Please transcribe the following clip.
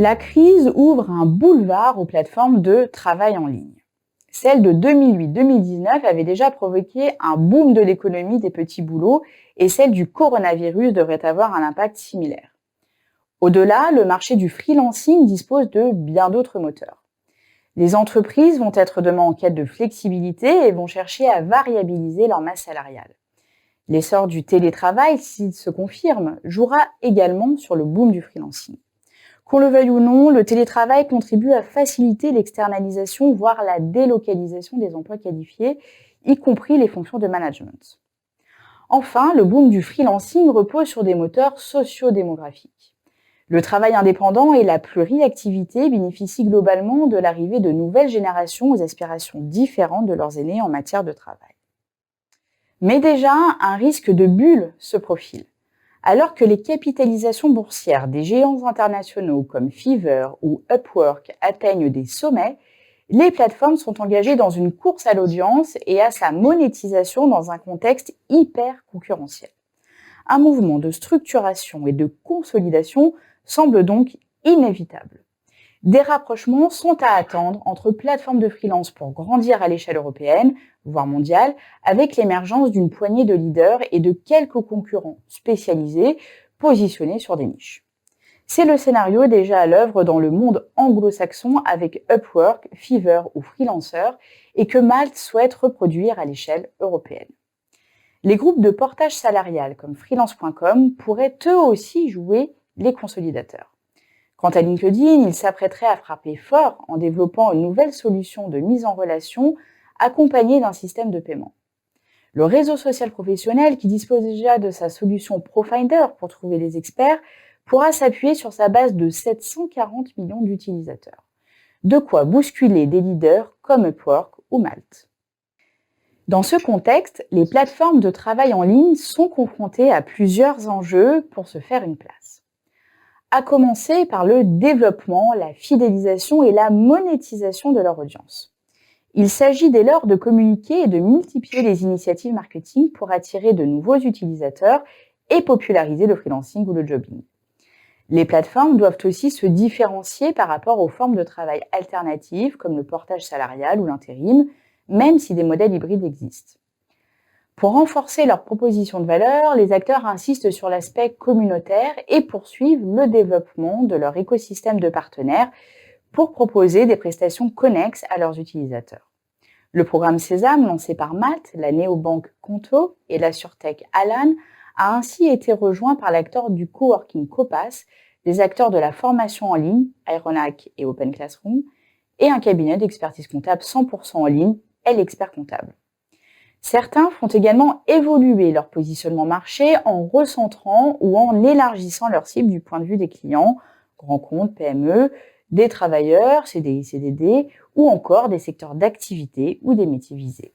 La crise ouvre un boulevard aux plateformes de travail en ligne. Celle de 2008-2019 avait déjà provoqué un boom de l'économie des petits boulots et celle du coronavirus devrait avoir un impact similaire. Au-delà, le marché du freelancing dispose de bien d'autres moteurs. Les entreprises vont être demain en quête de flexibilité et vont chercher à variabiliser leur masse salariale. L'essor du télétravail, s'il se confirme, jouera également sur le boom du freelancing. Qu'on le veuille ou non, le télétravail contribue à faciliter l'externalisation, voire la délocalisation des emplois qualifiés, y compris les fonctions de management. Enfin, le boom du freelancing repose sur des moteurs socio-démographiques. Le travail indépendant et la pluriactivité bénéficient globalement de l'arrivée de nouvelles générations aux aspirations différentes de leurs aînés en matière de travail. Mais déjà, un risque de bulle se profile. Alors que les capitalisations boursières des géants internationaux comme Fiverr ou Upwork atteignent des sommets, les plateformes sont engagées dans une course à l'audience et à sa monétisation dans un contexte hyper concurrentiel. Un mouvement de structuration et de consolidation semble donc inévitable. Des rapprochements sont à attendre entre plateformes de freelance pour grandir à l'échelle européenne, voire mondiale, avec l'émergence d'une poignée de leaders et de quelques concurrents spécialisés positionnés sur des niches. C'est le scénario déjà à l'œuvre dans le monde anglo-saxon avec Upwork, Fiverr ou Freelancer et que Malte souhaite reproduire à l'échelle européenne. Les groupes de portage salarial comme freelance.com pourraient eux aussi jouer les consolidateurs. Quant à LinkedIn, il s'apprêterait à frapper fort en développant une nouvelle solution de mise en relation accompagnée d'un système de paiement. Le réseau social professionnel, qui dispose déjà de sa solution Profinder pour trouver des experts, pourra s'appuyer sur sa base de 740 millions d'utilisateurs. De quoi bousculer des leaders comme Upwork ou Malte. Dans ce contexte, les plateformes de travail en ligne sont confrontées à plusieurs enjeux pour se faire une place. À commencer par le développement, la fidélisation et la monétisation de leur audience. Il s'agit dès lors de communiquer et de multiplier les initiatives marketing pour attirer de nouveaux utilisateurs et populariser le freelancing ou le jobbing. Les plateformes doivent aussi se différencier par rapport aux formes de travail alternatives comme le portage salarial ou l'intérim, même si des modèles hybrides existent. Pour renforcer leur proposition de valeur, les acteurs insistent sur l'aspect communautaire et poursuivent le développement de leur écosystème de partenaires pour proposer des prestations connexes à leurs utilisateurs. Le programme Sésame, lancé par Malte, la néobanque Conto et la surtech Alan, a ainsi été rejoint par l'acteur du coworking Copass, des acteurs de la formation en ligne, Ironhack et Open Classroom, et un cabinet d'expertise comptable 100% en ligne, L'Expert Comptable. Certains font également évoluer leur positionnement marché en recentrant ou en élargissant leur cible du point de vue des clients, grands comptes, PME, des travailleurs, CDI, CDD, ou encore des secteurs d'activité ou des métiers visés.